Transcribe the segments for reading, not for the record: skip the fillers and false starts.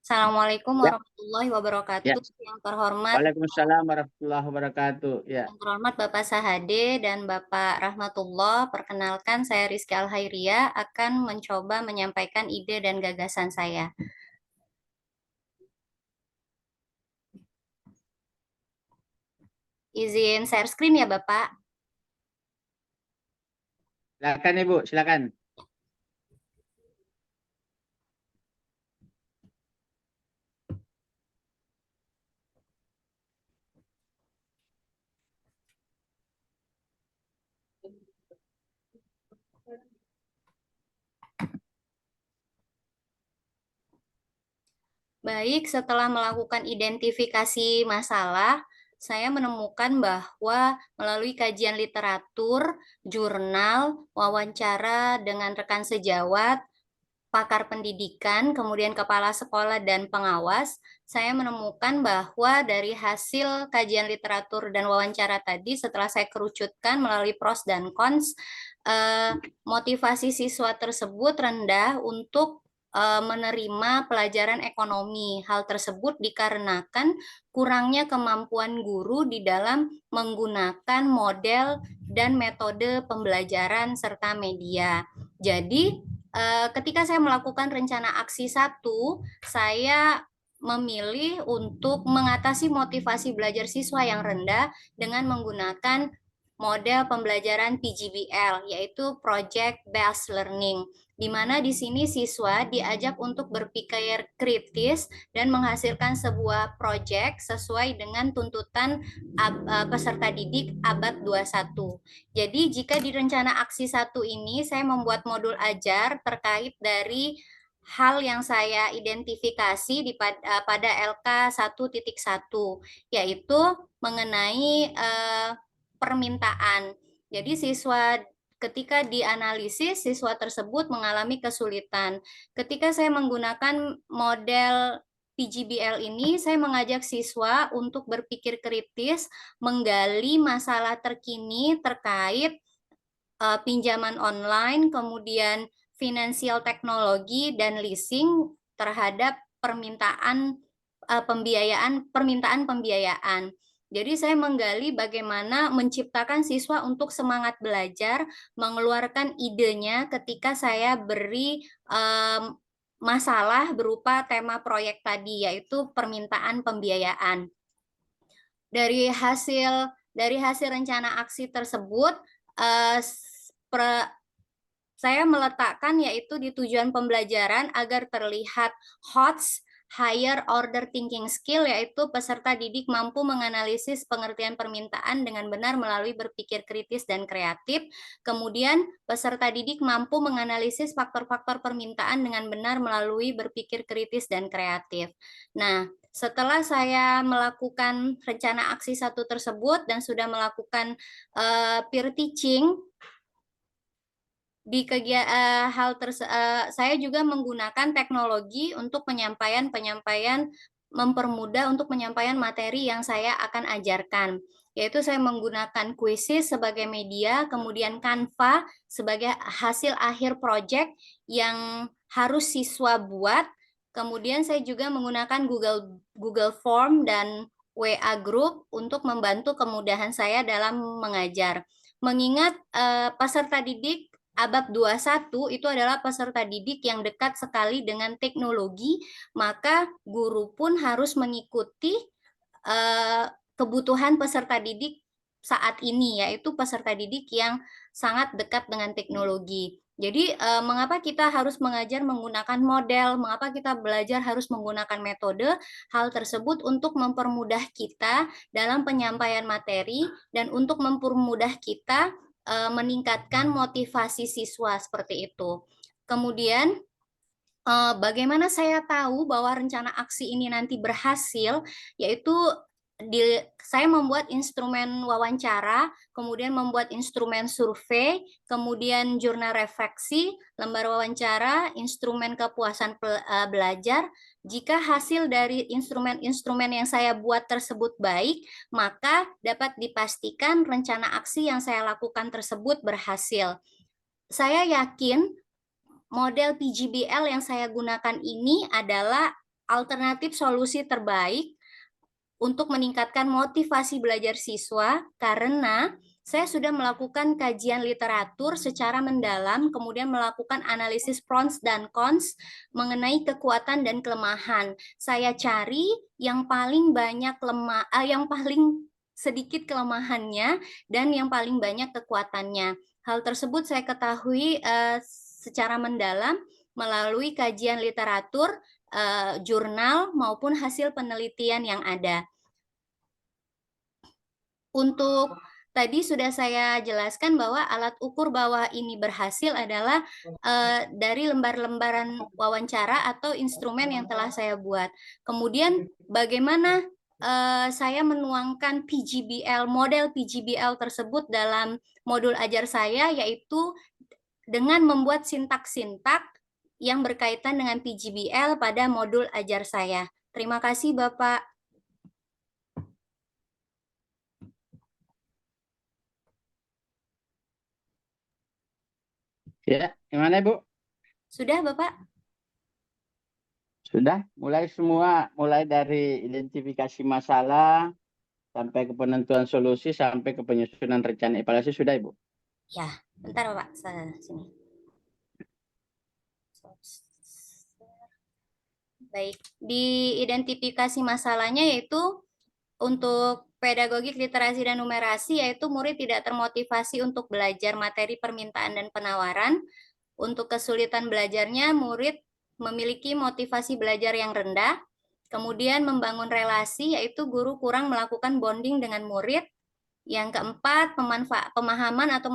Assalamualaikum Ya, warahmatullahi ya. wabarakatuh. Waalaikumsalam warahmatullahi wabarakatuh. Ya, Yang terhormat Bapak Sahade dan Bapak Rahmatullah. Perkenalkan, saya Rizky Alhairia akan mencoba menyampaikan ide dan gagasan saya. Izin share screen ya, Bapak. silakan Ibu, silakan. Baik, setelah melakukan identifikasi masalah, saya menemukan bahwa melalui kajian literatur, jurnal, wawancara dengan rekan sejawat, pakar pendidikan, kemudian kepala sekolah dan pengawas, saya menemukan bahwa dari hasil kajian literatur dan wawancara tadi, setelah saya kerucutkan melalui pros dan cons, motivasi siswa tersebut rendah untuk menerima pelajaran ekonomi. Hal tersebut dikarenakan kurangnya kemampuan guru di dalam menggunakan model dan metode pembelajaran serta media. Jadi, ketika saya melakukan rencana aksi 1, saya memilih untuk mengatasi motivasi belajar siswa yang rendah dengan menggunakan model pembelajaran PGBL, yaitu Project Based Learning, di mana di sini siswa diajak untuk berpikir kritis dan menghasilkan sebuah proyek sesuai dengan tuntutan peserta didik abad 21. Jadi jika di rencana aksi 1 ini saya membuat modul ajar terkait dari hal yang saya identifikasi pada LK 1.1, yaitu mengenai permintaan. Jadi siswa ketika dianalisis, siswa tersebut mengalami kesulitan. Ketika saya menggunakan model PGBL ini, saya mengajak siswa untuk berpikir kritis, menggali masalah terkini terkait pinjaman online, kemudian finansial teknologi dan leasing terhadap permintaan pembiayaan. Jadi saya menggali bagaimana menciptakan siswa untuk semangat belajar, mengeluarkan idenya ketika saya beri masalah berupa tema proyek tadi, yaitu permintaan pembiayaan. Dari hasil rencana aksi tersebut, saya meletakkan yaitu di tujuan pembelajaran agar terlihat HOTS, Higher Order Thinking Skill, yaitu peserta didik mampu menganalisis pengertian permintaan dengan benar melalui berpikir kritis dan kreatif. Kemudian peserta didik mampu menganalisis faktor-faktor permintaan dengan benar melalui berpikir kritis dan kreatif. Nah, setelah saya melakukan rencana aksi 1 tersebut dan sudah melakukan peer teaching, di saya juga menggunakan teknologi untuk penyampaian mempermudah untuk penyampaian materi yang saya akan ajarkan, yaitu saya menggunakan Quizzes sebagai media, kemudian Canva sebagai hasil akhir project yang harus siswa buat, kemudian saya juga menggunakan Google Form dan WA Group untuk membantu kemudahan saya dalam mengajar. Mengingat peserta didik abad 21 itu adalah peserta didik yang dekat sekali dengan teknologi, maka guru pun harus mengikuti kebutuhan peserta didik saat ini, yaitu peserta didik yang sangat dekat dengan teknologi. Jadi, mengapa kita harus mengajar menggunakan model, mengapa kita belajar harus menggunakan metode, hal tersebut untuk mempermudah kita dalam penyampaian materi dan untuk mempermudah kita meningkatkan motivasi siswa seperti itu. Kemudian, bagaimana saya tahu bahwa rencana aksi ini nanti berhasil, yaitu saya membuat instrumen wawancara, kemudian membuat instrumen survei, kemudian jurnal refleksi, lembar wawancara, instrumen kepuasan belajar. Jika hasil dari instrumen-instrumen yang saya buat tersebut baik, maka dapat dipastikan rencana aksi yang saya lakukan tersebut berhasil. Saya yakin model PGBL yang saya gunakan ini adalah alternatif solusi terbaik untuk meningkatkan motivasi belajar siswa karena saya sudah melakukan kajian literatur secara mendalam, kemudian melakukan analisis pros dan cons mengenai kekuatan dan kelemahan. Saya cari yang paling banyak yang paling sedikit kelemahannya dan yang paling banyak kekuatannya. Hal tersebut saya ketahui secara mendalam melalui kajian literatur, jurnal maupun hasil penelitian yang ada. Untuk tadi sudah saya jelaskan bahwa alat ukur bahwa ini berhasil adalah dari lembar-lembaran wawancara atau instrumen yang telah saya buat. Kemudian bagaimana saya menuangkan PGBL, model PGBL tersebut dalam modul ajar saya, yaitu dengan membuat sintak-sintak yang berkaitan dengan PGBL pada modul ajar saya. Terima kasih, Bapak. Ya, gimana Ibu? Sudah, Bapak? Sudah, mulai dari identifikasi masalah, sampai ke penentuan solusi, sampai ke penyusunan rencana evaluasi, sudah Ibu? Ya, bentar Bapak, sini. Baik, di identifikasi masalahnya yaitu untuk pedagogik literasi dan numerasi, yaitu murid tidak termotivasi untuk belajar materi permintaan dan penawaran. Untuk kesulitan belajarnya, murid memiliki motivasi belajar yang rendah. Kemudian membangun relasi, yaitu guru kurang melakukan bonding dengan murid. Yang keempat, pemahaman atau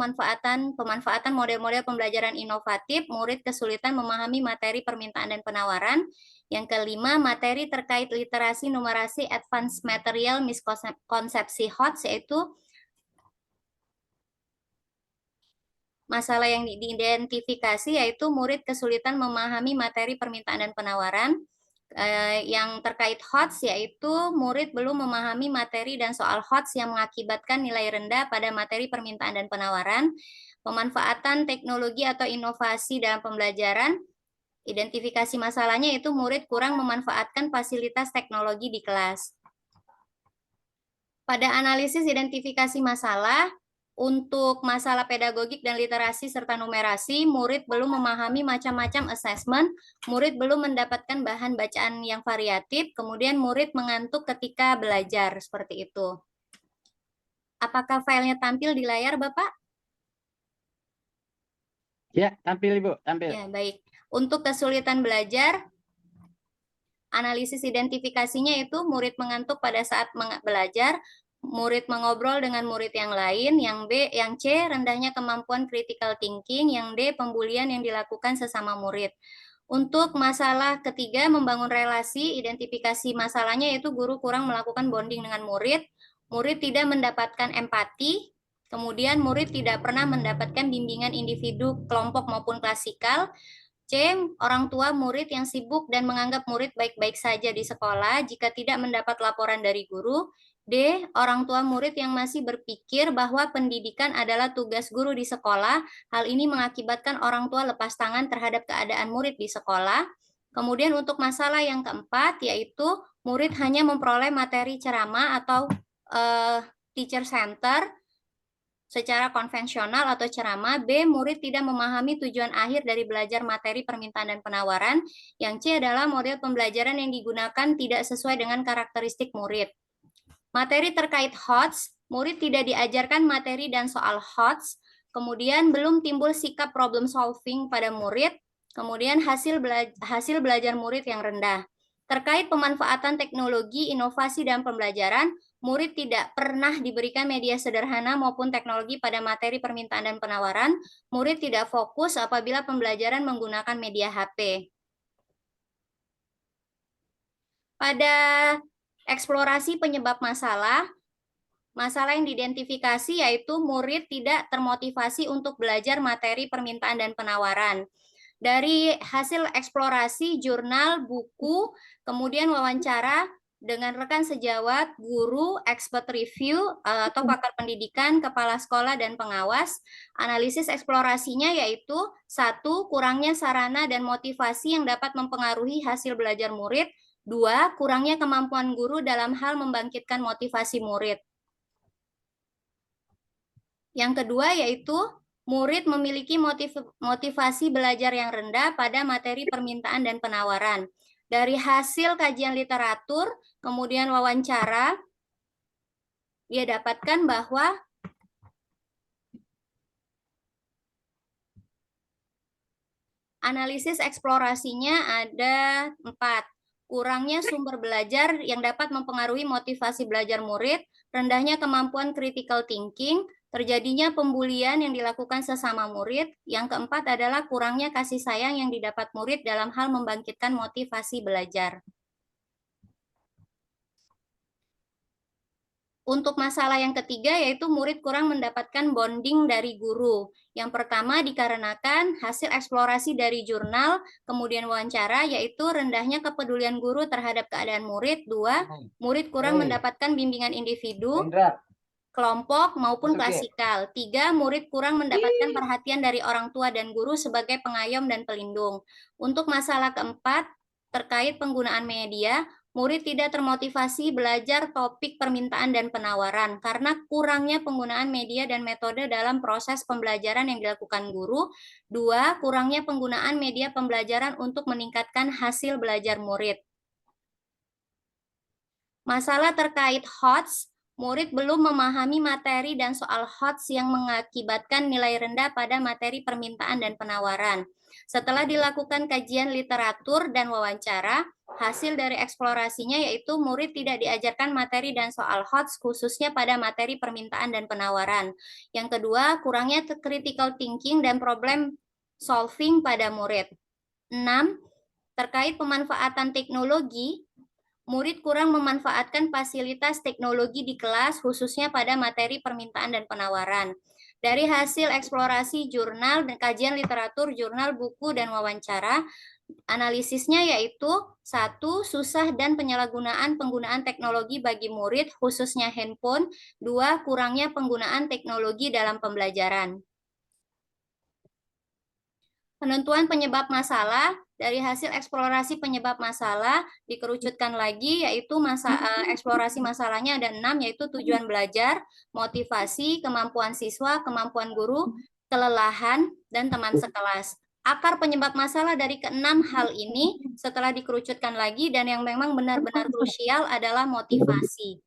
pemanfaatan model-model pembelajaran inovatif, murid kesulitan memahami materi permintaan dan penawaran. Yang kelima, materi terkait literasi numerasi advanced material miskonsepsi HOTS, yaitu masalah yang diidentifikasi yaitu murid kesulitan memahami materi permintaan dan penawaran. Yang terkait HOTS yaitu murid belum memahami materi dan soal HOTS yang mengakibatkan nilai rendah pada materi permintaan dan penawaran. Pemanfaatan teknologi atau inovasi dalam pembelajaran, identifikasi masalahnya itu murid kurang memanfaatkan fasilitas teknologi di kelas. Pada analisis identifikasi masalah, untuk masalah pedagogik dan literasi serta numerasi, murid belum memahami macam-macam assessment, murid belum mendapatkan bahan bacaan yang variatif, kemudian murid mengantuk ketika belajar, seperti itu. Apakah filenya tampil di layar, Bapak? Ya, tampil Ibu, tampil. Ya, baik. Untuk kesulitan belajar, analisis identifikasinya itu murid mengantuk pada saat belajar, murid mengobrol dengan murid yang lain, yang B, yang C, rendahnya kemampuan critical thinking, yang D, pembulian yang dilakukan sesama murid. Untuk masalah ketiga, membangun relasi, identifikasi masalahnya yaitu guru kurang melakukan bonding dengan murid, murid tidak mendapatkan empati, kemudian murid tidak pernah mendapatkan bimbingan individu, kelompok maupun klasikal. C. Orang tua murid yang sibuk dan menganggap murid baik-baik saja di sekolah jika tidak mendapat laporan dari guru. D. Orang tua murid yang masih berpikir bahwa pendidikan adalah tugas guru di sekolah. Hal ini mengakibatkan orang tua lepas tangan terhadap keadaan murid di sekolah. Kemudian untuk masalah yang keempat, yaitu murid hanya memperoleh materi ceramah atau teacher center secara konvensional atau ceramah. B. Murid tidak memahami tujuan akhir dari belajar materi permintaan dan penawaran. Yang C adalah model pembelajaran yang digunakan tidak sesuai dengan karakteristik murid. Materi terkait HOTS, murid tidak diajarkan materi dan soal HOTS, kemudian belum timbul sikap problem solving pada murid, kemudian hasil belajar murid yang rendah. Terkait pemanfaatan teknologi, inovasi, dan pembelajaran, murid tidak pernah diberikan media sederhana maupun teknologi pada materi permintaan dan penawaran. Murid tidak fokus apabila pembelajaran menggunakan media HP. Pada eksplorasi penyebab masalah yang diidentifikasi yaitu murid tidak termotivasi untuk belajar materi permintaan dan penawaran. Dari hasil eksplorasi, jurnal, buku, kemudian wawancara dengan rekan sejawat, guru, expert review, atau pakar pendidikan, kepala sekolah, dan pengawas. Analisis eksplorasinya yaitu 1. Kurangnya sarana dan motivasi yang dapat mempengaruhi hasil belajar murid. 2. Kurangnya kemampuan guru dalam hal membangkitkan motivasi murid. Yang kedua yaitu murid memiliki motivasi belajar yang rendah pada materi permintaan dan penawaran. Dari hasil kajian literatur, kemudian wawancara, dia dapatkan bahwa analisis eksplorasinya ada 4. Kurangnya sumber belajar yang dapat mempengaruhi motivasi belajar murid, rendahnya kemampuan critical thinking, terjadinya pembulian yang dilakukan sesama murid. Yang keempat adalah kurangnya kasih sayang yang didapat murid dalam hal membangkitkan motivasi belajar. Untuk masalah yang ketiga yaitu murid kurang mendapatkan bonding dari guru. Yang pertama dikarenakan hasil eksplorasi dari jurnal, kemudian wawancara, yaitu rendahnya kepedulian guru terhadap keadaan murid. 2. Murid kurang mendapatkan bimbingan individu, kelompok, maupun klasikal. 3. Murid kurang mendapatkan perhatian dari orang tua dan guru sebagai pengayom dan pelindung. Untuk masalah keempat, terkait penggunaan media, murid tidak termotivasi belajar topik permintaan dan penawaran karena kurangnya penggunaan media dan metode dalam proses pembelajaran yang dilakukan guru. 2. Kurangnya penggunaan media pembelajaran untuk meningkatkan hasil belajar murid. Masalah terkait HOTS, murid belum memahami materi dan soal HOTS yang mengakibatkan nilai rendah pada materi permintaan dan penawaran. Setelah dilakukan kajian literatur dan wawancara, hasil dari eksplorasinya yaitu murid tidak diajarkan materi dan soal HOTS khususnya pada materi permintaan dan penawaran. Yang kedua, kurangnya critical thinking dan problem solving pada murid. 6. Terkait pemanfaatan teknologi, murid kurang memanfaatkan fasilitas teknologi di kelas, khususnya pada materi permintaan dan penawaran. Dari hasil eksplorasi jurnal dan kajian literatur, jurnal, buku, dan wawancara, analisisnya yaitu 1. Susah dan penyalahgunaan penggunaan teknologi bagi murid, khususnya handphone. 2. Kurangnya penggunaan teknologi dalam pembelajaran. Penentuan penyebab masalah, dari hasil eksplorasi penyebab masalah dikerucutkan lagi yaitu eksplorasi masalahnya ada 6 yaitu tujuan belajar, motivasi, kemampuan siswa, kemampuan guru, kelelahan, dan teman sekelas. Akar penyebab masalah dari ke-6 hal ini setelah dikerucutkan lagi dan yang memang benar-benar krusial adalah motivasi.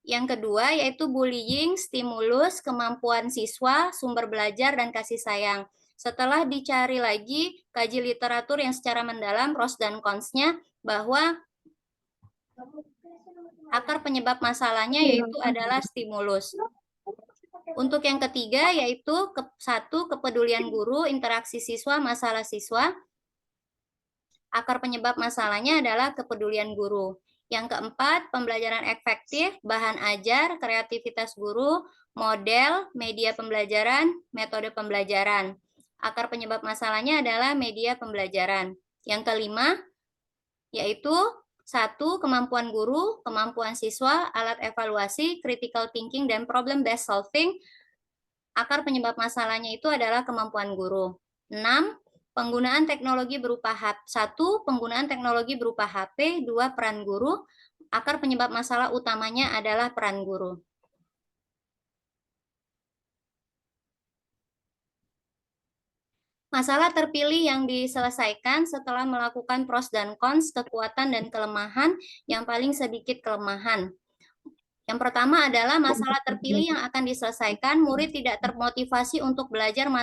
Yang kedua yaitu bullying, stimulus, kemampuan siswa, sumber belajar, dan kasih sayang. Setelah dicari lagi, kaji literatur yang secara mendalam, pros dan cons-nya, bahwa akar penyebab masalahnya yaitu adalah stimulus. Untuk yang ketiga yaitu 1. Kepedulian guru, interaksi siswa, masalah siswa. Akar penyebab masalahnya adalah kepedulian guru. Yang keempat, pembelajaran efektif, bahan ajar, kreativitas guru, model, media pembelajaran, metode pembelajaran. Akar penyebab masalahnya adalah media pembelajaran. Yang kelima, yaitu 1. Kemampuan guru, kemampuan siswa, alat evaluasi, critical thinking, dan problem based solving. Akar penyebab masalahnya itu adalah kemampuan guru. 6. Penggunaan teknologi berupa 1. Penggunaan teknologi berupa HP, 2. Peran guru. Akar penyebab masalah utamanya adalah peran guru. Masalah terpilih yang diselesaikan setelah melakukan pros dan cons, kekuatan dan kelemahan, yang paling sedikit kelemahan. Yang pertama adalah masalah terpilih yang akan diselesaikan, murid tidak termotivasi untuk belajar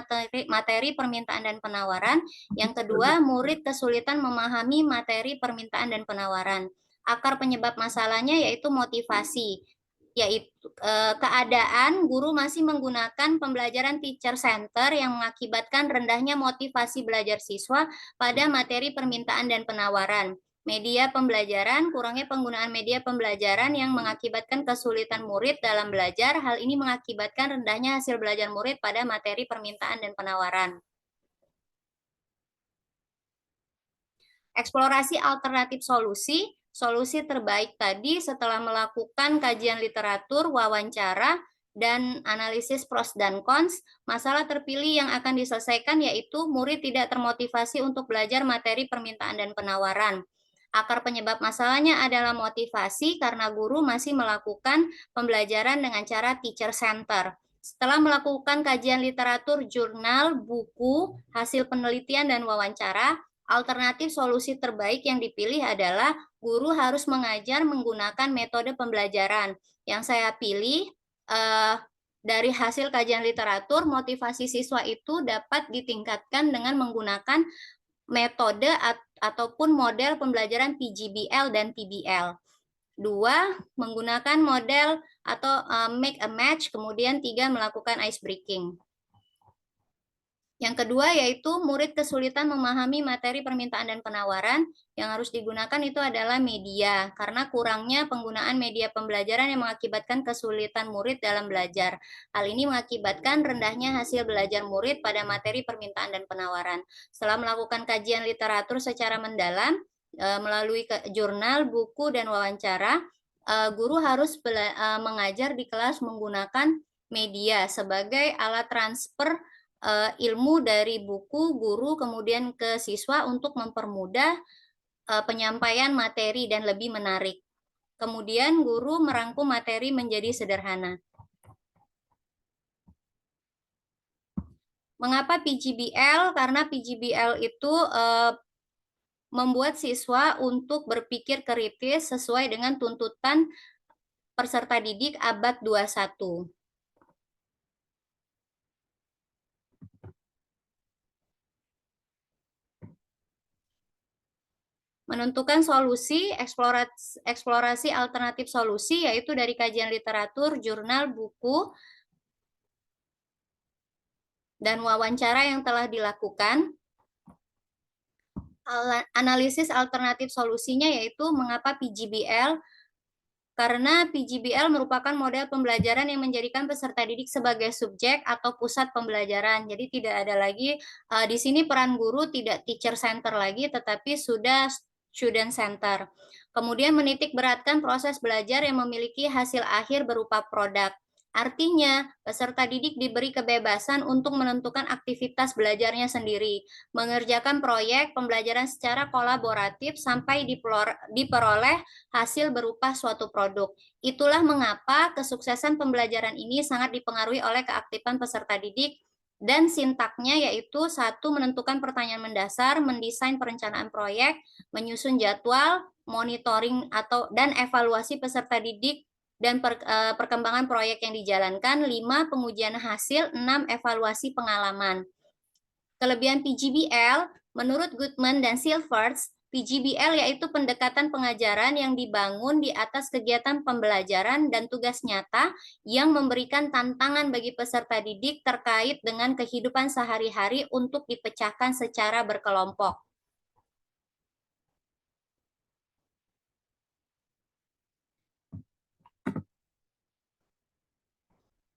materi permintaan dan penawaran. Yang kedua, murid kesulitan memahami materi permintaan dan penawaran. Akar penyebab masalahnya yaitu motivasi, yaitu keadaan guru masih menggunakan pembelajaran teacher center yang mengakibatkan rendahnya motivasi belajar siswa pada materi permintaan dan penawaran. Media pembelajaran, kurangnya penggunaan media pembelajaran yang mengakibatkan kesulitan murid dalam belajar. Hal ini mengakibatkan rendahnya hasil belajar murid pada materi permintaan dan penawaran. Eksplorasi alternatif solusi. Solusi terbaik tadi setelah melakukan kajian literatur, wawancara, dan analisis pros dan cons, masalah terpilih yang akan diselesaikan yaitu murid tidak termotivasi untuk belajar materi permintaan dan penawaran. Akar penyebab masalahnya adalah motivasi karena guru masih melakukan pembelajaran dengan cara teacher center. Setelah melakukan kajian literatur, jurnal, buku, hasil penelitian, dan wawancara, alternatif solusi terbaik yang dipilih adalah guru harus mengajar menggunakan metode pembelajaran. Yang saya pilih dari hasil kajian literatur, motivasi siswa itu dapat ditingkatkan dengan menggunakan metode ataupun model pembelajaran PGBL dan PBL. 2, menggunakan model atau make a match, kemudian 3, melakukan ice breaking. Yang kedua yaitu murid kesulitan memahami materi permintaan dan penawaran. Yang harus digunakan itu adalah media, karena kurangnya penggunaan media pembelajaran yang mengakibatkan kesulitan murid dalam belajar. Hal ini mengakibatkan rendahnya hasil belajar murid pada materi permintaan dan penawaran. Setelah melakukan kajian literatur secara mendalam, melalui jurnal, buku, dan wawancara, guru harus mengajar di kelas menggunakan media sebagai alat transfer ilmu dari buku, guru, kemudian ke siswa untuk mempermudah penyampaian materi dan lebih menarik. Kemudian guru merangkum materi menjadi sederhana. Mengapa PGBL? Karena PGBL itu membuat siswa untuk berpikir kritis sesuai dengan tuntutan peserta didik abad 21. Menentukan solusi, eksplorasi alternatif solusi, yaitu dari kajian literatur, jurnal, buku, dan wawancara yang telah dilakukan. Analisis alternatif solusinya yaitu mengapa PGBL, karena PGBL merupakan model pembelajaran yang menjadikan peserta didik sebagai subjek atau pusat pembelajaran. Jadi tidak ada lagi, di sini peran guru tidak teacher center lagi, tetapi sudah student center. Kemudian menitik beratkan proses belajar yang memiliki hasil akhir berupa produk. Artinya, peserta didik diberi kebebasan untuk menentukan aktivitas belajarnya sendiri, mengerjakan proyek pembelajaran secara kolaboratif sampai diperoleh hasil berupa suatu produk. Itulah mengapa kesuksesan pembelajaran ini sangat dipengaruhi oleh keaktifan peserta didik dan sintaknya, yaitu 1, menentukan pertanyaan mendasar, mendesain perencanaan proyek, menyusun jadwal, monitoring dan evaluasi peserta didik dan perkembangan proyek yang dijalankan, 5, pengujian hasil, 6, evaluasi pengalaman. Kelebihan PGBL, menurut Goodman dan Silverts, PGBL yaitu pendekatan pengajaran yang dibangun di atas kegiatan pembelajaran dan tugas nyata yang memberikan tantangan bagi peserta didik terkait dengan kehidupan sehari-hari untuk dipecahkan secara berkelompok.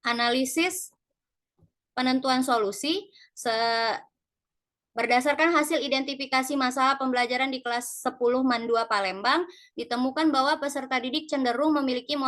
Analisis penentuan solusi. Berdasarkan hasil identifikasi masalah pembelajaran di kelas 10 MAN 2 Palembang, ditemukan bahwa peserta didik cenderung memiliki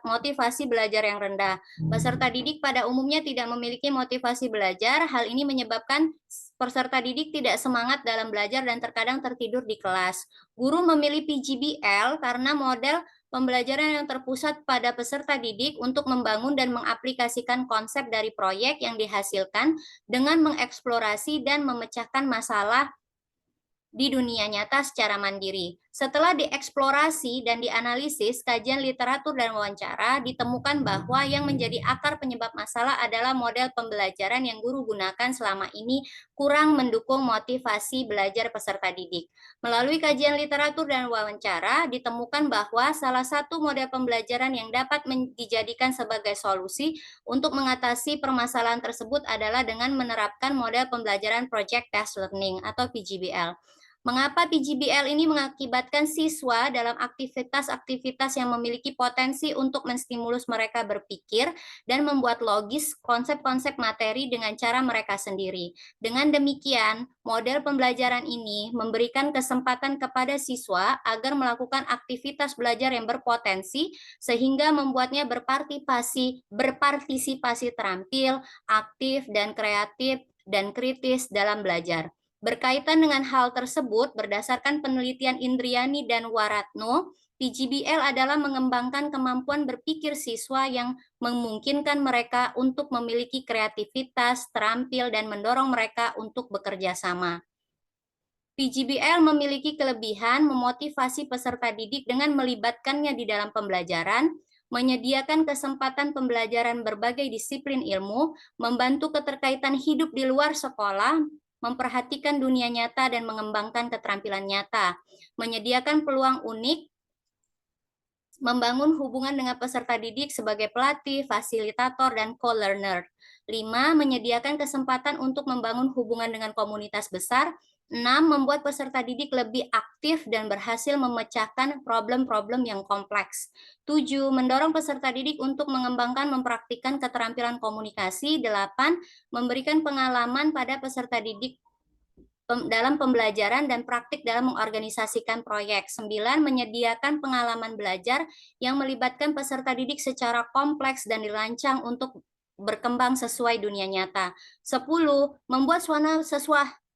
motivasi belajar yang rendah. Peserta didik pada umumnya tidak memiliki motivasi belajar. Hal ini menyebabkan peserta didik tidak semangat dalam belajar dan terkadang tertidur di kelas. Guru memilih PGBL karena model pembelajaran yang terpusat pada peserta didik untuk membangun dan mengaplikasikan konsep dari proyek yang dihasilkan dengan mengeksplorasi dan memecahkan masalah di dunia nyata secara mandiri. Setelah dieksplorasi dan dianalisis, kajian literatur dan wawancara, ditemukan bahwa yang menjadi akar penyebab masalah adalah model pembelajaran yang guru gunakan selama ini kurang mendukung motivasi belajar peserta didik. Melalui kajian literatur dan wawancara, ditemukan bahwa salah satu model pembelajaran yang dapat dijadikan sebagai solusi untuk mengatasi permasalahan tersebut adalah dengan menerapkan model pembelajaran Project Based Learning atau PGBL. Mengapa PGBL ini mengakibatkan siswa dalam aktivitas-aktivitas yang memiliki potensi untuk menstimulus mereka berpikir dan membuat logis konsep-konsep materi dengan cara mereka sendiri. Dengan demikian, model pembelajaran ini memberikan kesempatan kepada siswa agar melakukan aktivitas belajar yang berpotensi sehingga membuatnya berpartisipasi terampil, aktif, dan kreatif dan kritis dalam belajar. Berkaitan dengan hal tersebut, berdasarkan penelitian Indriani dan Waratno, PGBL adalah mengembangkan kemampuan berpikir siswa yang memungkinkan mereka untuk memiliki kreativitas, terampil, dan mendorong mereka untuk bekerja sama. PGBL memiliki kelebihan memotivasi peserta didik dengan melibatkannya di dalam pembelajaran, menyediakan kesempatan pembelajaran berbagai disiplin ilmu, membantu keterkaitan hidup di luar sekolah, memperhatikan dunia nyata dan mengembangkan keterampilan nyata, menyediakan peluang unik, membangun hubungan dengan peserta didik sebagai pelatih, fasilitator, dan co-learner. 5. Menyediakan kesempatan untuk membangun hubungan dengan komunitas besar. 6. Membuat peserta didik lebih aktif dan berhasil memecahkan problem-problem yang kompleks. 7. Mendorong peserta didik untuk mengembangkan mempraktikkan keterampilan komunikasi. 8. Memberikan pengalaman pada peserta didik dalam pembelajaran dan praktik dalam mengorganisasikan proyek. 9. Menyediakan pengalaman belajar yang melibatkan peserta didik secara kompleks dan dirancang untuk berkembang sesuai dunia nyata. 10.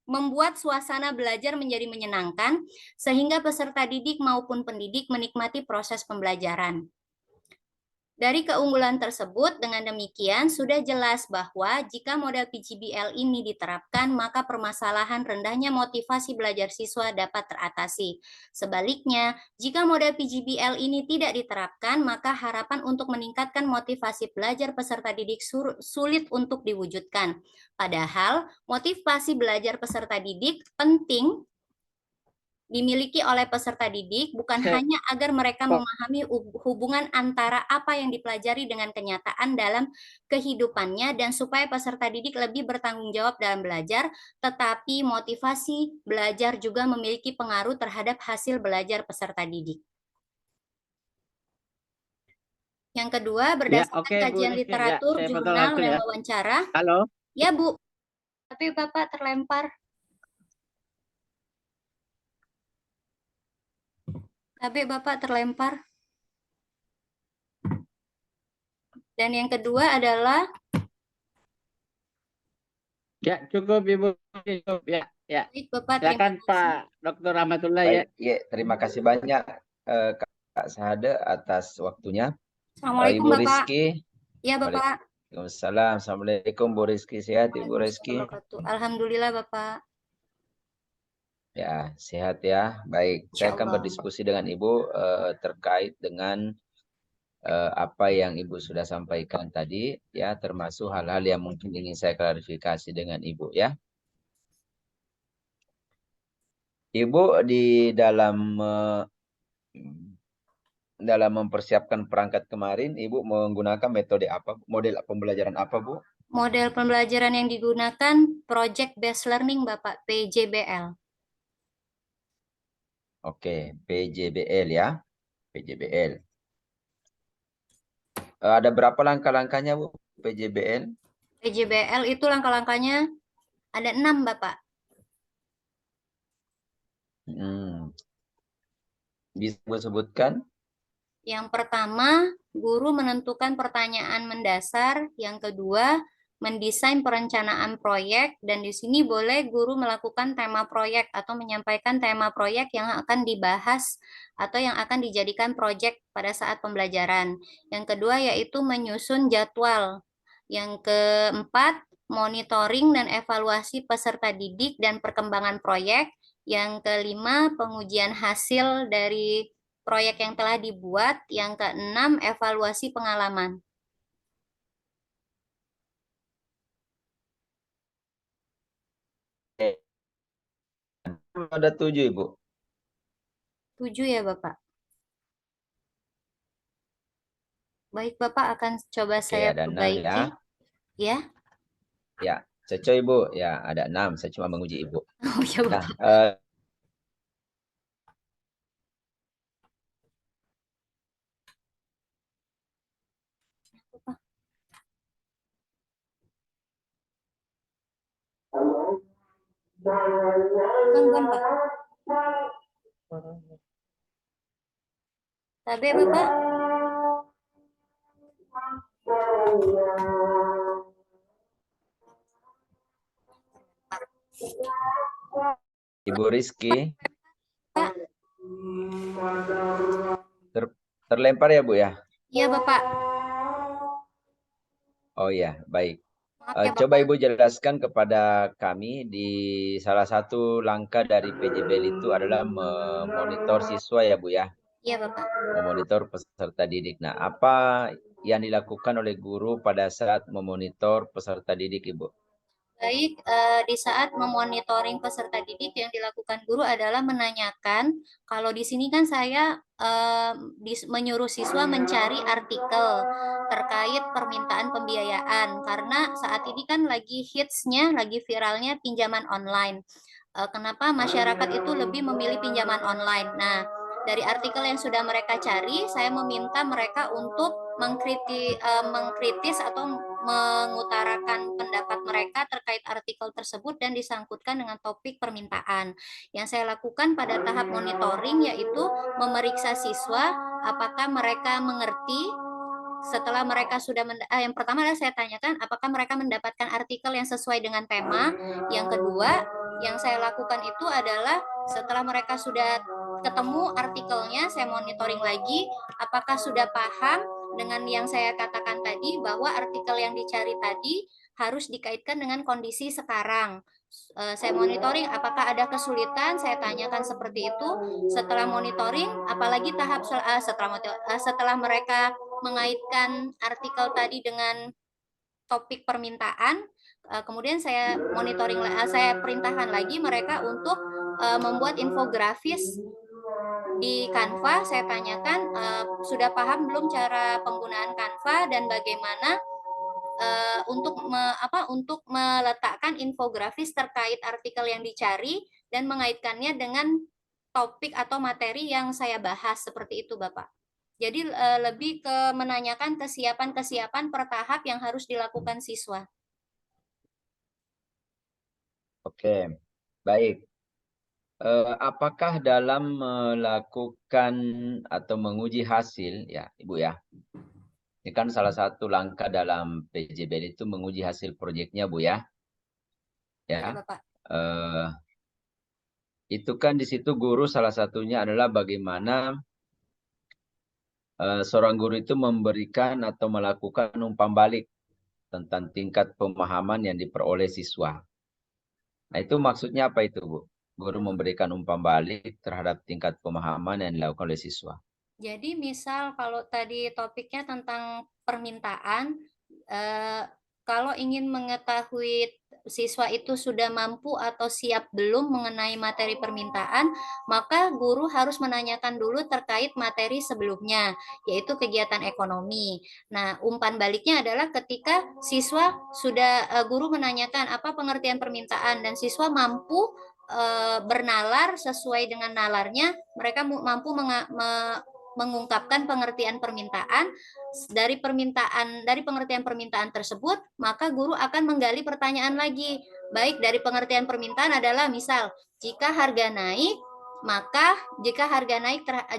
Membuat suasana belajar menjadi menyenangkan sehingga peserta didik maupun pendidik menikmati proses pembelajaran. Dari keunggulan tersebut, dengan demikian sudah jelas bahwa jika model PGBL ini diterapkan, maka permasalahan rendahnya motivasi belajar siswa dapat teratasi. Sebaliknya, jika model PGBL ini tidak diterapkan, maka harapan untuk meningkatkan motivasi belajar peserta didik sulit untuk diwujudkan. Padahal, motivasi belajar peserta didik penting dimiliki oleh peserta didik bukan hanya agar mereka memahami hubungan antara apa yang dipelajari dengan kenyataan dalam kehidupannya dan supaya peserta didik lebih bertanggung jawab dalam belajar, tetapi motivasi belajar juga memiliki pengaruh terhadap hasil belajar peserta didik. Yang kedua, berdasarkan kajian literatur, jurnal, dan wawancara. Halo. Ya, Bu. Tapi Bapak terlempar. Dan yang kedua adalah ya cukup Ibu. Ya. Baik, Bapak, silakan Pak Dr. Rahmatullah. Baik, ya. Terima kasih banyak Kak Sahada atas waktunya. Assalamualaikum Ibu Bapak. Rizky. Ya Bapak. Waalaikumsalam. Assalamualaikum Bu Rizky. Sehat Ibu Rizky? Alhamdulillah Bapak. Ya, sehat ya. Baik, saya akan berdiskusi dengan Ibu terkait dengan apa yang Ibu sudah sampaikan tadi, ya, termasuk hal-hal yang mungkin ingin saya klarifikasi dengan Ibu, ya. Ibu di dalam mempersiapkan perangkat kemarin, Ibu menggunakan metode apa? Model pembelajaran apa, Bu? Model pembelajaran yang digunakan Project Based Learning, Bapak, PJBL. Oke, PJBL ya. PJBL. Ada berapa langkah-langkahnya, Bu, PJBL? PJBL itu langkah-langkahnya ada 6, Bapak. Bisa Bu sebutkan? Yang pertama, guru menentukan pertanyaan mendasar. Yang kedua, mendesain perencanaan proyek, dan di sini boleh guru melakukan tema proyek atau menyampaikan tema proyek yang akan dibahas atau yang akan dijadikan proyek pada saat pembelajaran. Yang kedua yaitu menyusun jadwal. Yang keempat, monitoring dan evaluasi peserta didik dan perkembangan proyek. Yang kelima, pengujian hasil dari proyek yang telah dibuat. Yang keenam, evaluasi pengalaman. Ada 7, Ibu. 7 ya, Bapak. Baik, Bapak akan coba saya perbaiki. Ya. Ya, cocok Ibu. Ya, ada 6. Saya cuma menguji Ibu. Oh ya, Bapak. Nah, Bukan, Pak. Tabe, Bapak. Ibu Rizky, Pak. terlempar ya Bu ya? Iya, Bapak. Oh ya, baik. Maaf ya, Coba Bapak. Ibu jelaskan kepada kami di salah satu langkah dari PJBL itu adalah memonitor siswa ya Bu ya, Iya, Bapak. memonitor peserta didik. Nah, apa yang dilakukan oleh guru pada saat memonitor peserta didik Ibu? Baik, di saat memonitoring peserta didik yang dilakukan guru adalah menanyakan, kalau di sini kan saya menyuruh siswa mencari artikel terkait permintaan pembiayaan, karena saat ini kan lagi hitsnya, lagi viralnya pinjaman online. Kenapa masyarakat itu lebih memilih pinjaman online? Nah, dari artikel yang sudah mereka cari, saya meminta mereka untuk mengkritis atau mengutarakan pendapat mereka terkait artikel tersebut dan disangkutkan dengan topik permintaan. Yang saya lakukan pada tahap monitoring yaitu memeriksa siswa apakah mereka mengerti. Setelah mereka sudah yang pertama adalah saya tanyakan apakah mereka mendapatkan artikel yang sesuai dengan tema. Yang kedua, yang saya lakukan itu adalah setelah mereka sudah ketemu artikelnya, saya monitoring lagi apakah sudah paham dengan yang saya katakan tadi bahwa artikel yang dicari tadi harus dikaitkan dengan kondisi sekarang. Saya monitoring apakah ada kesulitan, saya tanyakan seperti itu. Setelah monitoring, apalagi tahap setelah mereka mengaitkan artikel tadi dengan topik permintaan, kemudian saya monitoring, saya perintahkan lagi mereka untuk membuat infografis di Canva. Saya tanyakan sudah paham belum cara penggunaan Canva dan bagaimana untuk meletakkan infografis terkait artikel yang dicari dan mengaitkannya dengan topik atau materi yang saya bahas, seperti itu Bapak. Jadi lebih ke menanyakan kesiapan-kesiapan per tahap yang harus dilakukan siswa. Oke, baik. Apakah dalam melakukan atau menguji hasil, ya Ibu ya, ini kan salah satu langkah dalam PJBL itu menguji hasil proyeknya Bu ya, Ya, ya. Bapak. Itu kan di situ guru salah satunya adalah bagaimana seorang guru itu memberikan atau melakukan umpan balik tentang tingkat pemahaman yang diperoleh siswa. Nah, itu maksudnya apa itu, Bu? Guru memberikan umpan balik terhadap tingkat pemahaman yang dilakukan oleh siswa. Jadi misal kalau tadi topiknya tentang permintaan, kalau ingin mengetahui siswa itu sudah mampu atau siap belum mengenai materi permintaan, maka guru harus menanyakan dulu terkait materi sebelumnya, yaitu kegiatan ekonomi. Nah, umpan baliknya adalah ketika siswa guru menanyakan apa pengertian permintaan dan siswa mampu bernalar sesuai dengan nalarnya, mereka mampu mengungkapkan pengertian permintaan. Dari pengertian permintaan tersebut, maka guru akan menggali pertanyaan lagi. Baik, dari pengertian permintaan adalah misal jika harga naik,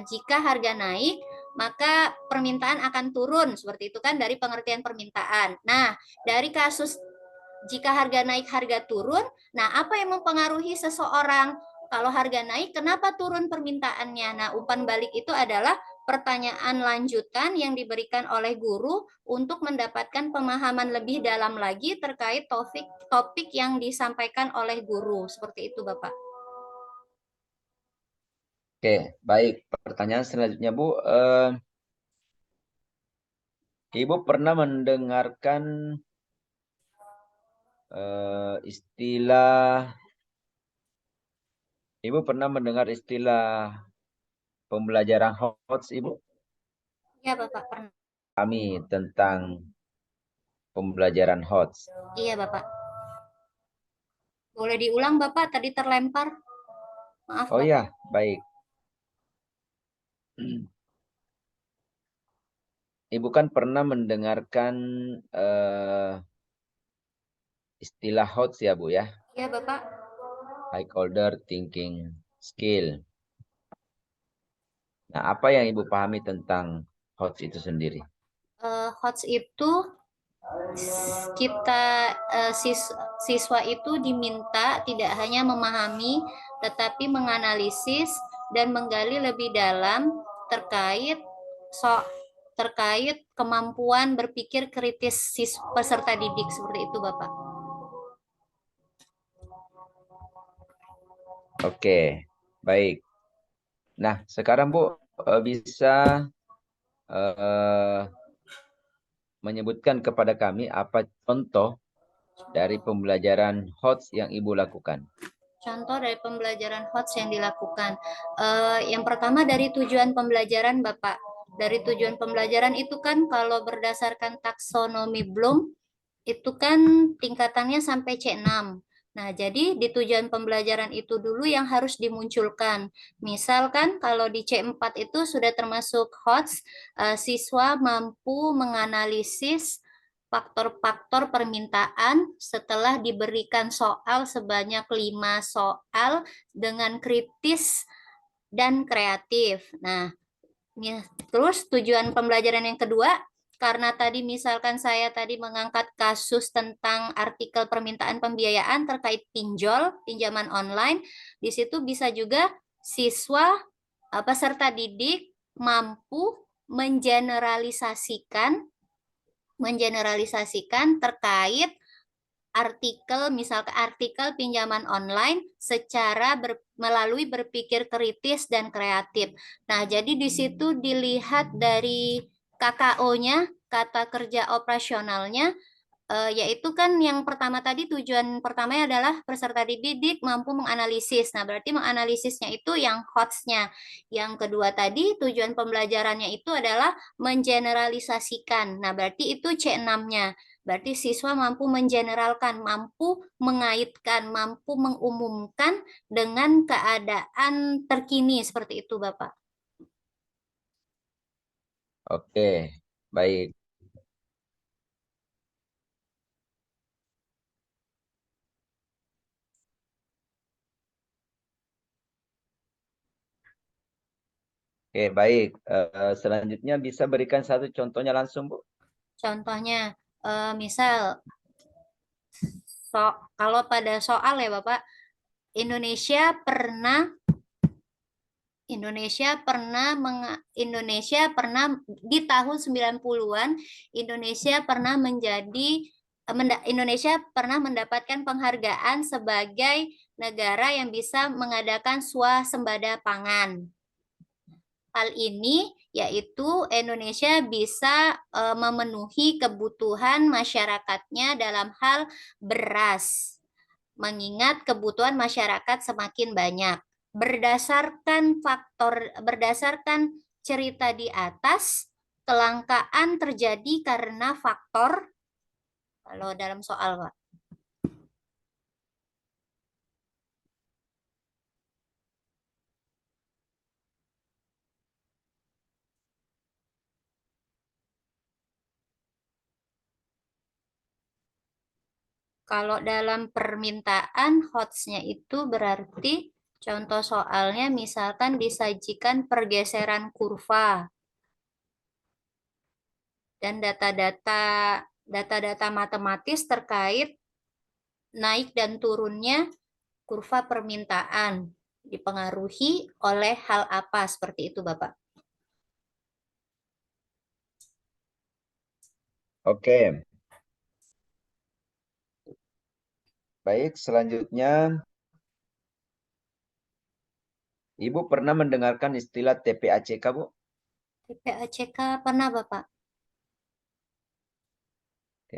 jika harga naik maka permintaan akan turun, seperti itu kan dari pengertian permintaan. Nah, dari kasus jika harga naik, harga turun, nah apa yang mempengaruhi seseorang? Kalau harga naik, kenapa turun permintaannya? Nah, umpan balik itu adalah pertanyaan lanjutan yang diberikan oleh guru untuk mendapatkan pemahaman lebih dalam lagi terkait topik yang disampaikan oleh guru. Seperti itu, Bapak. Oke, baik. Pertanyaan selanjutnya, Bu. Ibu pernah mendengarkan Ibu pernah mendengar istilah pembelajaran HOTS, Ibu? Iya, Bapak. Pernah. Kami tentang pembelajaran HOTS. Iya, Bapak. Boleh diulang, Bapak? Tadi terlempar. Maaf, Oh Bapak. ya, baik. Ibu kan pernah mendengarkan istilah HOTS ya, Bu ya? Iya, Bapak. stakeholder thinking skill. Nah, apa yang Ibu pahami tentang HOTS itu sendiri? HOTS itu siswa itu diminta tidak hanya memahami, tetapi menganalisis dan menggali lebih dalam terkait kemampuan berpikir kritis peserta didik, seperti itu, Bapak. Oke, baik. Nah, sekarang Bu bisa menyebutkan kepada kami apa contoh dari pembelajaran HOTS yang Ibu lakukan. Contoh dari pembelajaran HOTS yang dilakukan. Yang pertama dari tujuan pembelajaran, Bapak. Dari tujuan pembelajaran itu kan kalau berdasarkan taksonomi Bloom, itu kan tingkatannya sampai C6. Nah, jadi di tujuan pembelajaran itu dulu yang harus dimunculkan. Misalkan kalau di C4 itu sudah termasuk HOTS, siswa mampu menganalisis faktor-faktor permintaan setelah diberikan soal sebanyak 5 soal dengan kritis dan kreatif. Nah, terus tujuan pembelajaran yang kedua, karena tadi misalkan saya tadi mengangkat kasus tentang artikel permintaan pembiayaan terkait pinjol, pinjaman online, di situ bisa juga siswa peserta didik mampu mengeneralisasikan terkait misalkan artikel pinjaman online secara melalui berpikir kritis dan kreatif. Nah, jadi di situ dilihat dari KKO-nya, kata kerja operasionalnya, yaitu kan yang pertama tadi tujuan pertamanya adalah peserta didik mampu menganalisis. Nah, berarti menganalisisnya itu yang HOTS-nya. Yang kedua tadi tujuan pembelajarannya itu adalah mengeneralisasikan. Nah, berarti itu C6-nya. Berarti siswa mampu mengeneralkan, mampu mengaitkan, mampu mengumumkan dengan keadaan terkini seperti itu, Bapak. Oke, baik. Oke, baik. Selanjutnya bisa berikan satu contohnya langsung, Bu. Contohnya, misal kalau pada soal ya Bapak, Indonesia pernah di tahun 90-an Indonesia pernah mendapatkan penghargaan sebagai negara yang bisa mengadakan swasembada pangan. Hal ini yaitu Indonesia bisa memenuhi kebutuhan masyarakatnya dalam hal beras, mengingat kebutuhan masyarakat semakin banyak. Berdasarkan cerita di atas, kelangkaan terjadi karena faktor, kalau dalam soal, Pak. Kalau dalam permintaan HOTS-nya itu berarti contoh soalnya misalkan disajikan pergeseran kurva dan data-data matematis terkait naik dan turunnya kurva permintaan dipengaruhi oleh hal apa, seperti itu, Bapak. Oke. Baik, selanjutnya Ibu pernah mendengarkan istilah TPACK, Bu? TPACK pernah, Bapak.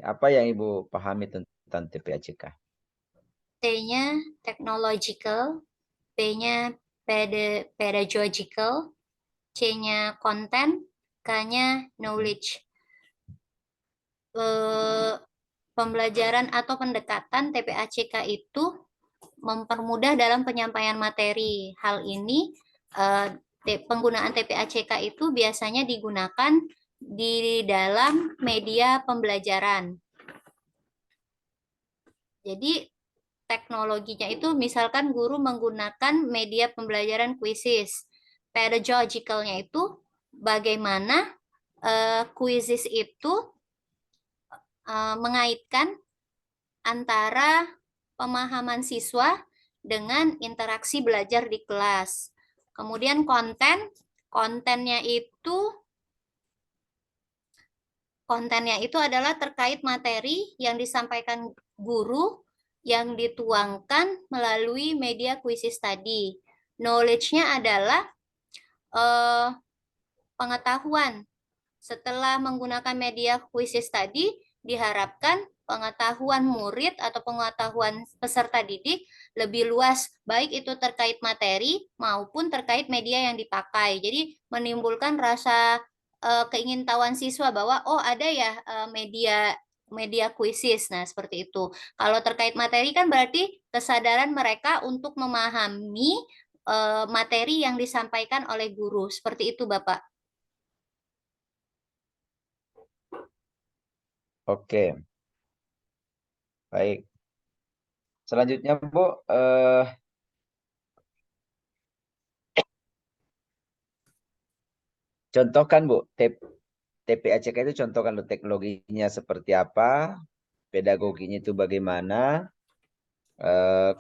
Apa yang Ibu pahami tentang TPACK? T-nya technological, P-nya pedagogical, C-nya content, K-nya knowledge. Pembelajaran atau pendekatan TPACK itu mempermudah dalam penyampaian materi. Hal ini penggunaan TPACK itu biasanya digunakan di dalam media pembelajaran. Jadi teknologinya itu misalkan guru menggunakan media pembelajaran Quizizz. Pedagogicalnya itu bagaimana Quizizz itu mengaitkan antara pemahaman siswa dengan interaksi belajar di kelas. Kemudian kontennya itu adalah terkait materi yang disampaikan guru yang dituangkan melalui media Quizizz tadi. Knowledge-nya adalah pengetahuan. Setelah menggunakan media Quizizz tadi, diharapkan pengetahuan murid atau pengetahuan peserta didik lebih luas, baik itu terkait materi maupun terkait media yang dipakai. Jadi menimbulkan rasa keingintahuan siswa bahwa oh ada ya media Quizizz. Nah, seperti itu. Kalau terkait materi kan berarti kesadaran mereka untuk memahami materi yang disampaikan oleh guru. Seperti itu, Bapak. Oke, baik. Selanjutnya, Bu, contohkan, Bu, TPACK itu contohkan lo teknologinya seperti apa, pedagoginya itu bagaimana,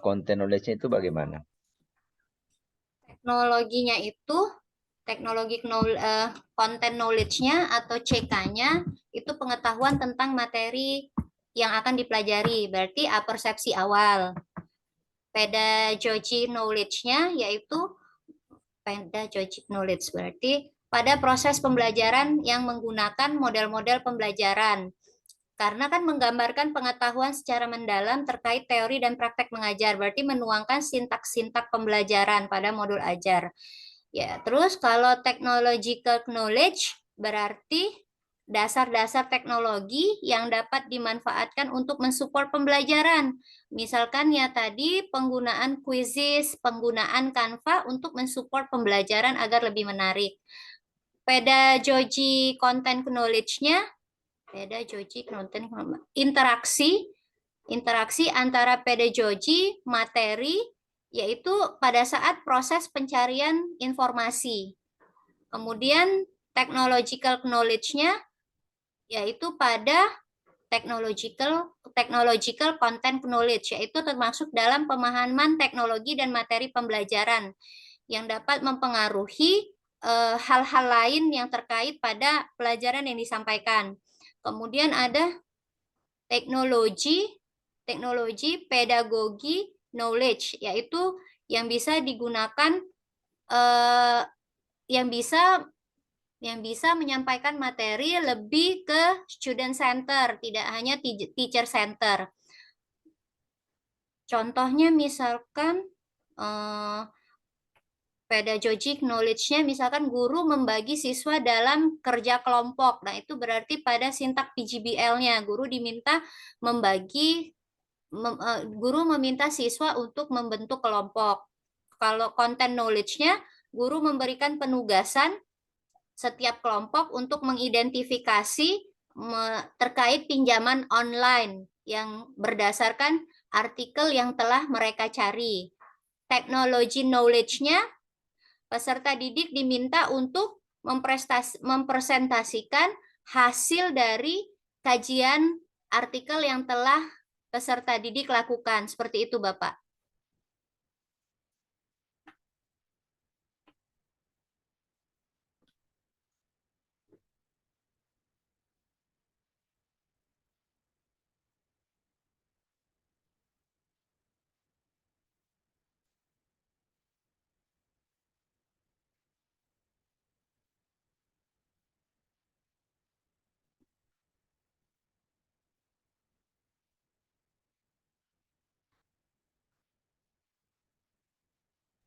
konten knowledge-nya itu bagaimana. Teknologinya itu konten knowledge-nya atau CK-nya itu pengetahuan tentang materi yang akan dipelajari, berarti persepsi awal. Pedagogy knowledge-nya yaitu pedagogic knowledge, berarti pada proses pembelajaran yang menggunakan model-model pembelajaran. Karena kan menggambarkan pengetahuan secara mendalam terkait teori dan praktek mengajar, berarti menuangkan sintak-sintak pembelajaran pada modul ajar. Ya, terus kalau technological knowledge berarti dasar-dasar teknologi yang dapat dimanfaatkan untuk mensupport pembelajaran. Misalkan ya tadi penggunaan Quizizz, penggunaan Canva untuk mensupport pembelajaran agar lebih menarik. Pedagogy content knowledge-nya interaksi antara pedagogy, materi, yaitu pada saat proses pencarian informasi. Kemudian technological knowledge-nya yaitu pada technological content knowledge, yaitu termasuk dalam pemahaman teknologi dan materi pembelajaran yang dapat mempengaruhi hal-hal lain yang terkait pada pelajaran yang disampaikan. Kemudian ada teknologi pedagogi knowledge, yaitu yang bisa digunakan yang bisa menyampaikan materi lebih ke student center, tidak hanya teacher center. Contohnya misalkan pedagogic knowledge-nya misalkan guru membagi siswa dalam kerja kelompok. Nah, itu berarti pada sintak PJBL-nya guru diminta guru meminta siswa untuk membentuk kelompok. Kalau content knowledge-nya guru memberikan penugasan setiap kelompok untuk mengidentifikasi terkait pinjaman online yang berdasarkan artikel yang telah mereka cari. Teknologi knowledge-nya peserta didik diminta untuk mempresentasikan hasil dari kajian artikel yang telah peserta didik lakukan. Seperti itu, Bapak.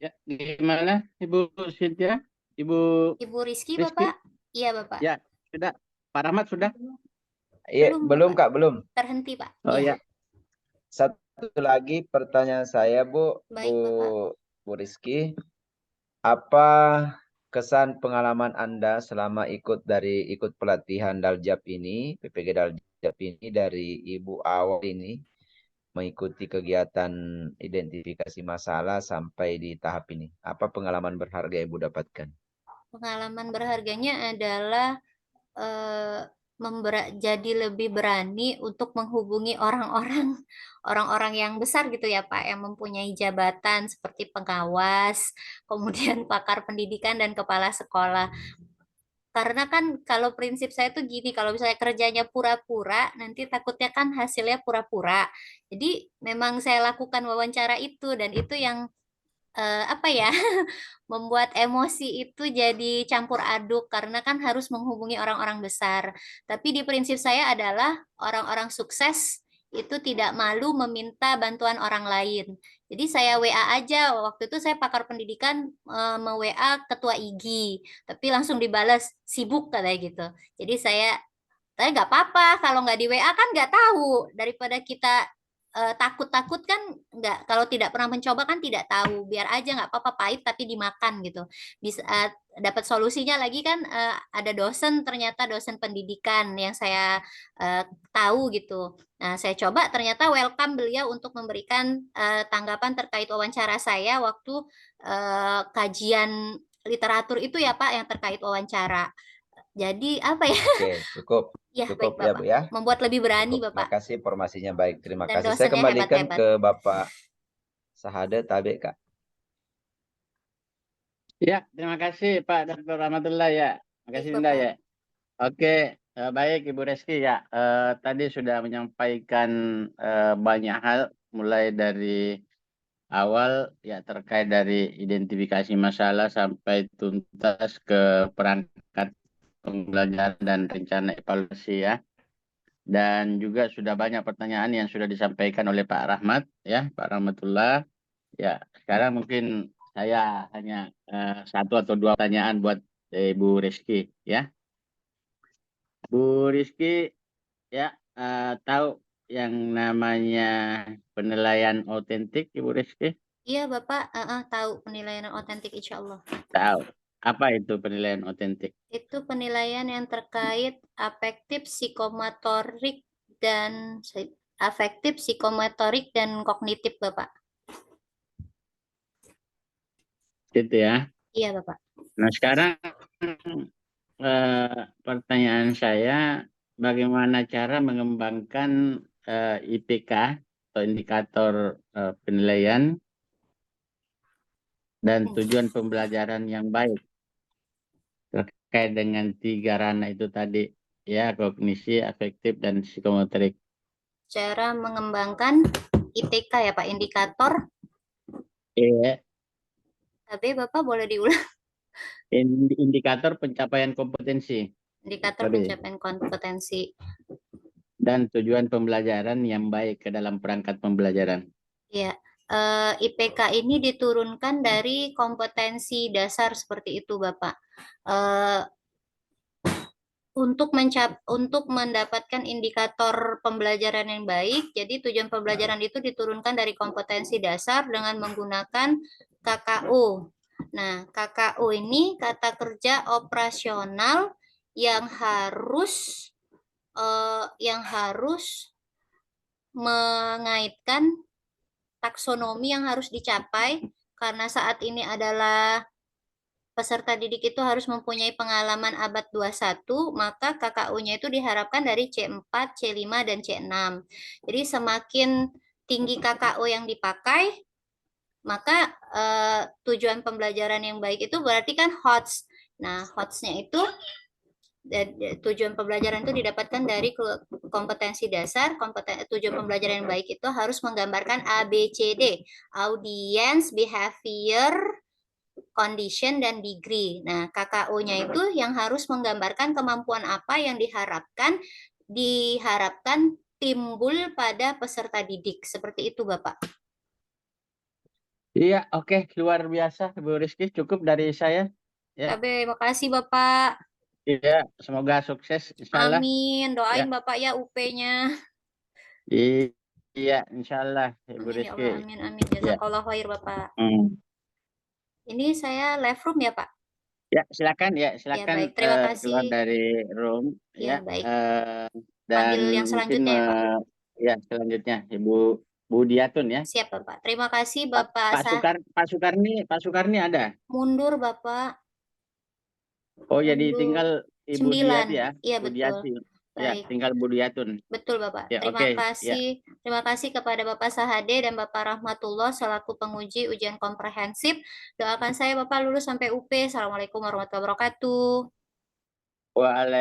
Ya, gimana Ibu Cynthia? Ibu Rizky, Rizky? Bapak? Iya, Bapak. Ya, sudah. Pak Rahmat sudah? Iya, belum, Kak, belum. Terhenti, Pak. Oh ya. Satu lagi pertanyaan saya, Bu. Baik, Bapak. Bu Rizky. Apa kesan pengalaman Anda selama ikut pelatihan Daljab ini, PPG Daljab ini dari Ibu Awal ini? mengikuti kegiatan identifikasi masalah sampai di tahap ini? Apa pengalaman berharga yang Ibu dapatkan? Pengalaman berharganya adalah jadi lebih berani untuk menghubungi orang-orang yang besar gitu ya Pak, yang mempunyai jabatan seperti pengawas, kemudian pakar pendidikan dan kepala sekolah. Karena kan kalau prinsip saya tuh gini, kalau misalnya kerjanya pura-pura, nanti takutnya kan hasilnya pura-pura. Jadi memang saya lakukan wawancara itu, dan itu yang apa ya, membuat emosi itu jadi campur aduk karena kan harus menghubungi orang-orang besar. Tapi di prinsip saya adalah orang-orang sukses itu tidak malu meminta bantuan orang lain. Jadi saya WA aja, waktu itu saya pakar pendidikan me-WA ketua IGI, tapi langsung dibalas sibuk katanya gitu. Jadi saya nggak apa-apa, kalau nggak di WA kan nggak tahu, daripada kita takut-takut kan nggak, kalau tidak pernah mencoba kan tidak tahu, biar aja nggak apa-apa, pahit tapi dimakan gitu. Bisa dapat solusinya lagi kan, ada dosen, ternyata dosen pendidikan yang saya tahu gitu. Nah, saya coba, ternyata welcome beliau untuk memberikan tanggapan terkait wawancara saya waktu kajian literatur itu ya Pak, yang terkait wawancara. Jadi apa ya? Oke, cukup. Ya, Cukup baik ya Bapak. Bu ya. Membuat lebih berani Cukup. Bapak. Makasih informasinya baik. Terima Dan kasih. Saya dosennya kembalikan hebat-hebat. ke Bapak Sahadat Tabe, Kak. Ya, terima kasih Pak Dr. Rahmatullah ya. Terima Baik kasih Linda Bapak. ya. Oke, baik Ibu Reski ya. Tadi sudah menyampaikan banyak hal, mulai dari awal ya terkait dari identifikasi masalah sampai tuntas ke perangkat pembelajaran dan rencana evaluasi ya. Dan juga sudah banyak pertanyaan yang sudah disampaikan oleh Pak Rahmat ya, Pak Rahmatullah. Ya, sekarang mungkin saya hanya satu atau dua pertanyaan buat Ibu Rizky ya. Bu Rizky ya, tahu yang namanya penilaian otentik Ibu Rizky? Iya Bapak, tahu penilaian otentik insya Allah. Tahu. Apa itu penilaian otentik? Itu penilaian yang terkait afektif, psikomotorik, dan kognitif Bapak. Gitu ya. Iya Bapak. Nah, sekarang pertanyaan saya, bagaimana cara mengembangkan IPK atau indikator penilaian dan tujuan pembelajaran yang baik terkait dengan 3 ranah itu tadi ya, kognisi, afektif, dan psikomotorik. Cara mengembangkan ITK ya Pak, indikator. Iya. Tapi Bapak boleh diulang. Indikator pencapaian kompetensi. Indikator pencapaian kompetensi. Dan tujuan pembelajaran yang baik ke dalam perangkat pembelajaran. Ya, IPK ini diturunkan dari kompetensi dasar seperti itu, Bapak. Untuk mendapatkan indikator pembelajaran yang baik, jadi tujuan pembelajaran itu diturunkan dari kompetensi dasar dengan menggunakan KKO. Nah, KKO ini kata kerja operasional yang harus mengaitkan taksonomi yang harus dicapai, karena saat ini adalah peserta didik itu harus mempunyai pengalaman abad 21, maka KKU-nya itu diharapkan dari C4, C5, dan C6. Jadi semakin tinggi KKU yang dipakai, maka tujuan pembelajaran yang baik itu berarti kan HOTS. Nah, HOTS-nya itu tujuan pembelajaran itu didapatkan dari kompetensi dasar. Tujuan pembelajaran yang baik itu harus menggambarkan ABCD, audience, behavior, condition, dan degree. Nah, KKO-nya itu yang harus menggambarkan kemampuan apa yang diharapkan timbul pada peserta didik. Seperti itu, Bapak. Iya, oke, luar biasa Bu Rizky, cukup dari saya. Ya. Makasih Bapak. Iya, semoga sukses insyaallah. Amin, doain ya. Bapak ya UP-nya. Iya, insyaallah Bu Amin ya Rizky. Allah, amin, amin. Jazakallah khair Bapak. Ini saya live room ya Pak? Ya, silakan ya, Ya, baik. Terima kasih. keluar dari room ya. Baik. Dan Ambil yang mungkin selanjutnya ya Pak. ya selanjutnya Ibu Budiatun ya. Siap Bapak. Terima kasih Pak Bapak Pak Sukarni ada. mundur Bapak. Oh jadi Mundur. tinggal Ibu 9. Diati ya. Iya Bu betul. Diati. Ya Baik. tinggal Budiatun. Betul Bapak. Ya Terima oke. Ya. kasih. Terima kasih kepada Bapak Sahade dan Bapak Rahmatullah selaku penguji ujian komprehensif. Doakan saya Bapak lulus sampai UP. Assalamualaikum warahmatullahi wabarakatuh. Waalaikumsalam.